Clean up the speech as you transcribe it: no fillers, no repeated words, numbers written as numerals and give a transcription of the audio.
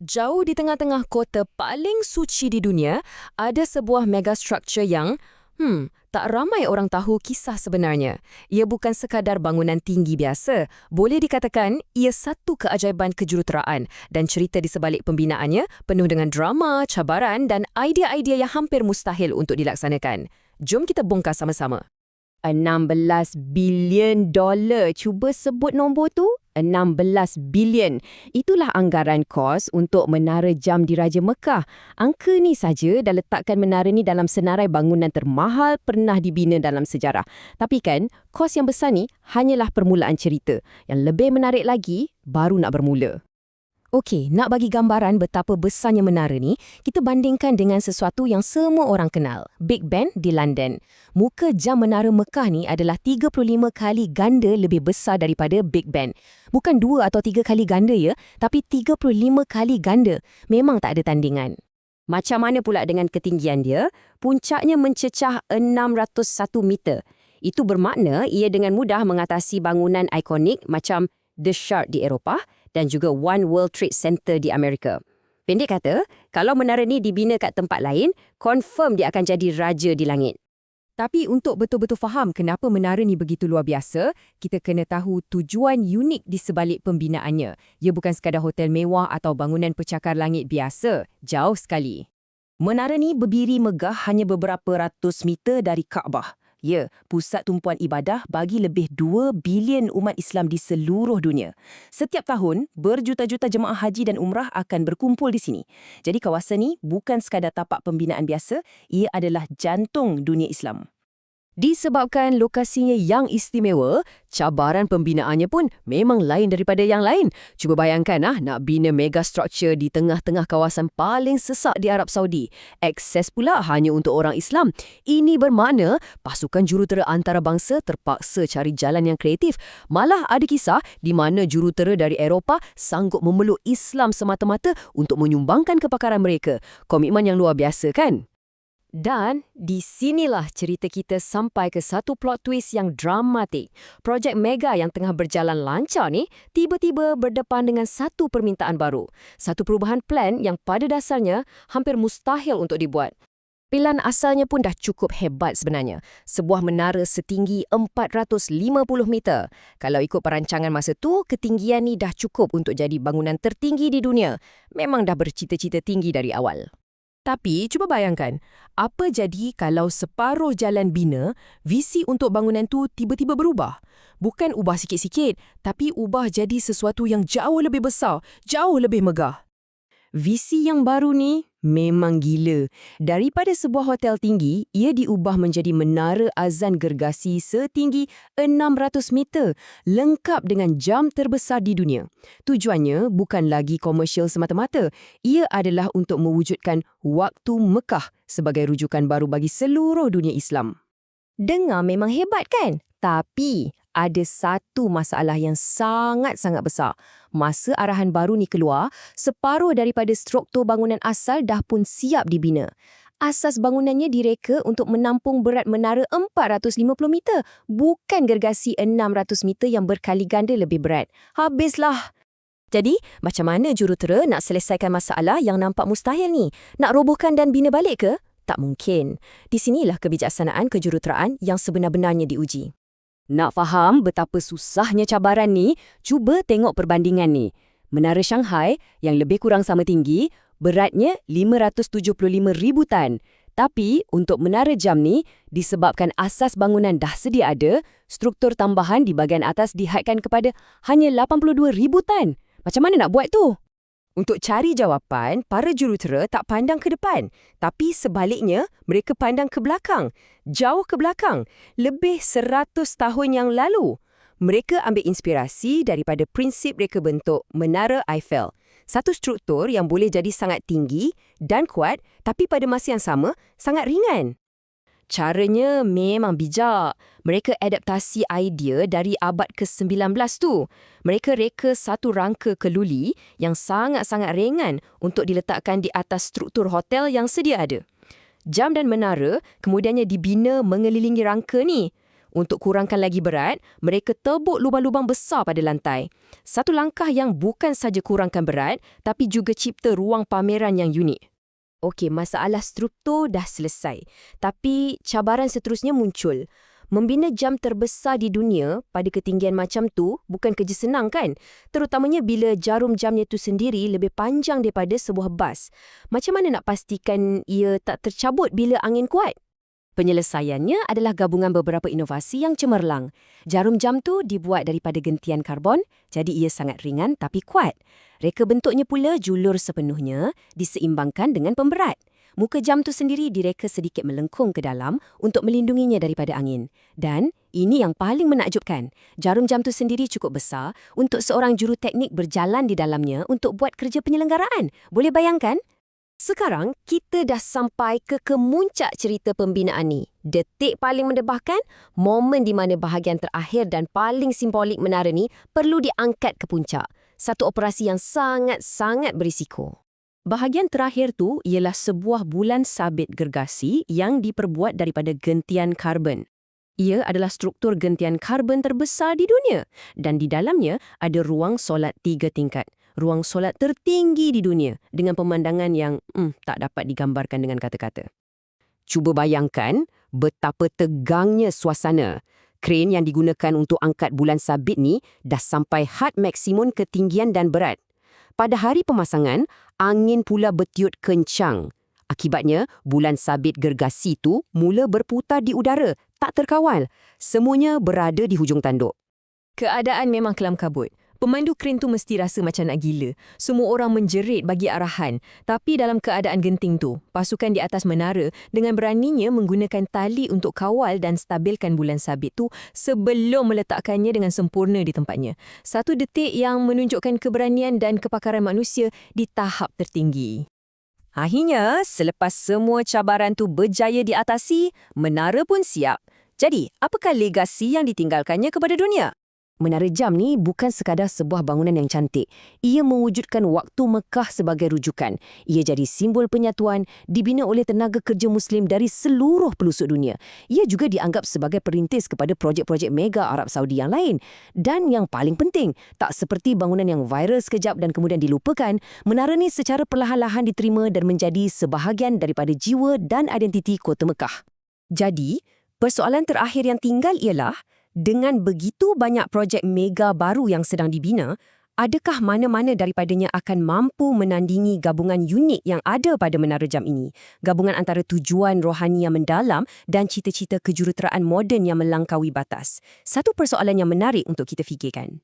Jauh di tengah-tengah kota paling suci di dunia, ada sebuah megastructure yang, tak ramai orang tahu kisah sebenarnya. Ia bukan sekadar bangunan tinggi biasa. Boleh dikatakan, ia satu keajaiban kejuruteraan dan cerita di sebalik pembinaannya penuh dengan drama, cabaran dan idea-idea yang hampir mustahil untuk dilaksanakan. Jom kita bongkar sama-sama. 16 bilion dolar. Cuba sebut nombor tu. 16 bilion. Itulah anggaran kos untuk menara jam di Raja Mekah. Angka ni saja dah letakkan menara ni dalam senarai bangunan termahal pernah dibina dalam sejarah. Tapi kan, kos yang besar ni hanyalah permulaan cerita. Yang lebih menarik lagi, baru nak bermula. Okey, nak bagi gambaran betapa besarnya menara ni, kita bandingkan dengan sesuatu yang semua orang kenal, Big Ben di London. Muka jam menara Mekah ni adalah 35 kali ganda lebih besar daripada Big Ben. Bukan 2 atau 3 kali ganda ya, tapi 35 kali ganda. Memang tak ada tandingan. Macam mana pula dengan ketinggian dia? Puncaknya mencecah 601 meter. Itu bermakna ia dengan mudah mengatasi bangunan ikonik macam The Shard di Eropah dan juga One World Trade Center di Amerika. Pendek kata, kalau menara ni dibina kat tempat lain, confirm dia akan jadi raja di langit. Tapi untuk betul-betul faham kenapa menara ni begitu luar biasa, kita kena tahu tujuan unik di sebalik pembinaannya. Ia bukan sekadar hotel mewah atau bangunan pencakar langit biasa. Jauh sekali. Menara ni berdiri megah hanya beberapa ratus meter dari Kaabah. Ya, pusat tumpuan ibadah bagi lebih 2 bilion umat Islam di seluruh dunia. Setiap tahun, berjuta-juta jemaah haji dan umrah akan berkumpul di sini. Jadi kawasan ni bukan sekadar tapak pembinaan biasa, ia adalah jantung dunia Islam. Disebabkan lokasinya yang istimewa, cabaran pembinaannya pun memang lain daripada yang lain. Cuba bayangkan nak bina megastructure di tengah-tengah kawasan paling sesak di Arab Saudi. Akses pula hanya untuk orang Islam. Ini bermakna pasukan jurutera antarabangsa terpaksa cari jalan yang kreatif. Malah ada kisah di mana jurutera dari Eropah sanggup memeluk Islam semata-mata untuk menyumbangkan kepakaran mereka. Komitmen yang luar biasa kan? Dan di sinilah cerita kita sampai ke satu plot twist yang dramatik. Projek mega yang tengah berjalan lancar ni tiba-tiba berdepan dengan satu permintaan baru. Satu perubahan plan yang pada dasarnya hampir mustahil untuk dibuat. Plan asalnya pun dah cukup hebat sebenarnya. Sebuah menara setinggi 450 meter. Kalau ikut perancangan masa tu, ketinggian ni dah cukup untuk jadi bangunan tertinggi di dunia. Memang dah bercita-cita tinggi dari awal. Tapi, cuba bayangkan, apa jadi kalau separuh jalan bina, visi untuk bangunan tu tiba-tiba berubah? Bukan ubah sikit-sikit, tapi ubah jadi sesuatu yang jauh lebih besar, jauh lebih megah. Visi yang baru ni memang gila. Daripada sebuah hotel tinggi, ia diubah menjadi menara azan gergasi setinggi 600 meter, lengkap dengan jam terbesar di dunia. Tujuannya bukan lagi komersial semata-mata. Ia adalah untuk mewujudkan waktu Mekah sebagai rujukan baru bagi seluruh dunia Islam. Dengar memang hebat kan? Tapi ada satu masalah yang sangat-sangat besar. Masa arahan baru ni keluar, separuh daripada struktur bangunan asal dah pun siap dibina. Asas bangunannya direka untuk menampung berat menara 450 meter, bukan gergasi 600 meter yang berkali ganda lebih berat. Habislah! Jadi, macam mana jurutera nak selesaikan masalah yang nampak mustahil ni? Nak robohkan dan bina balik ke? Tak mungkin. Di sinilah kebijaksanaan kejuruteraan yang sebenar-benarnya diuji. Nak faham betapa susahnya cabaran ni, cuba tengok perbandingan ni. Menara Shanghai yang lebih kurang sama tinggi, beratnya 575,000 tan. Tapi untuk menara jam ni, disebabkan asas bangunan dah sedia ada, struktur tambahan di bahagian atas dihadkan kepada hanya 82,000 tan. Macam mana nak buat tu? Untuk cari jawapan, para jurutera tak pandang ke depan. Tapi sebaliknya, mereka pandang ke belakang. Jauh ke belakang. Lebih 100 tahun yang lalu. Mereka ambil inspirasi daripada prinsip reka bentuk Menara Eiffel. Satu struktur yang boleh jadi sangat tinggi dan kuat, tapi pada masa yang sama, sangat ringan. Caranya memang bijak. Mereka adaptasi idea dari abad ke-19 tu. Mereka reka satu rangka keluli yang sangat-sangat ringan untuk diletakkan di atas struktur hotel yang sedia ada. Jam dan menara kemudiannya dibina mengelilingi rangka ni. Untuk kurangkan lagi berat, mereka tebuk lubang-lubang besar pada lantai. Satu langkah yang bukan saja kurangkan berat, tapi juga cipta ruang pameran yang unik. Okey, masalah struktur dah selesai. Tapi cabaran seterusnya muncul. Membina jam terbesar di dunia pada ketinggian macam tu bukan kerja senang kan? Terutamanya bila jarum jamnya tu sendiri lebih panjang daripada sebuah bas. Macam mana nak pastikan ia tak tercabut bila angin kuat? Penyelesaiannya adalah gabungan beberapa inovasi yang cemerlang. Jarum jam tu dibuat daripada gentian karbon, jadi ia sangat ringan tapi kuat. Reka bentuknya pula julur sepenuhnya, diseimbangkan dengan pemberat. Muka jam tu sendiri direka sedikit melengkung ke dalam untuk melindunginya daripada angin. Dan ini yang paling menakjubkan. Jarum jam tu sendiri cukup besar untuk seorang juruteknik berjalan di dalamnya untuk buat kerja penyelenggaraan. Boleh bayangkan? Sekarang, kita dah sampai ke kemuncak cerita pembinaan ni. Detik paling mendebahkan, momen di mana bahagian terakhir dan paling simbolik menara ni perlu diangkat ke puncak. Satu operasi yang sangat-sangat berisiko. Bahagian terakhir tu ialah sebuah bulan sabit gergasi yang diperbuat daripada gentian karbon. Ia adalah struktur gentian karbon terbesar di dunia dan di dalamnya ada ruang solat 3 tingkat. Ruang solat tertinggi di dunia dengan pemandangan yang tak dapat digambarkan dengan kata-kata. Cuba bayangkan betapa tegangnya suasana. Kren yang digunakan untuk angkat bulan sabit ni dah sampai had maksimum ketinggian dan berat. Pada hari pemasangan, angin pula bertiup kencang. Akibatnya, bulan sabit gergasi tu mula berputar di udara, tak terkawal. Semuanya berada di hujung tanduk. Keadaan memang kelam kabut. Pemandu kren tu mesti rasa macam nak gila. Semua orang menjerit bagi arahan. Tapi dalam keadaan genting tu, pasukan di atas menara dengan beraninya menggunakan tali untuk kawal dan stabilkan bulan sabit tu sebelum meletakkannya dengan sempurna di tempatnya. Satu detik yang menunjukkan keberanian dan kepakaran manusia di tahap tertinggi. Akhirnya, selepas semua cabaran tu berjaya diatasi, menara pun siap. Jadi, apakah legasi yang ditinggalkannya kepada dunia? Menara jam ni bukan sekadar sebuah bangunan yang cantik. Ia mewujudkan waktu Mekah sebagai rujukan. Ia jadi simbol penyatuan, dibina oleh tenaga kerja Muslim dari seluruh pelosok dunia. Ia juga dianggap sebagai perintis kepada projek-projek mega Arab Saudi yang lain. Dan yang paling penting, tak seperti bangunan yang viral sekejap dan kemudian dilupakan, menara ni secara perlahan-lahan diterima dan menjadi sebahagian daripada jiwa dan identiti kota Mekah. Jadi, persoalan terakhir yang tinggal ialah, dengan begitu banyak projek mega baru yang sedang dibina, adakah mana-mana daripadanya akan mampu menandingi gabungan unik yang ada pada menara jam ini? Gabungan antara tujuan rohani yang mendalam dan cita-cita kejuruteraan moden yang melangkaui batas. Satu persoalan yang menarik untuk kita fikirkan.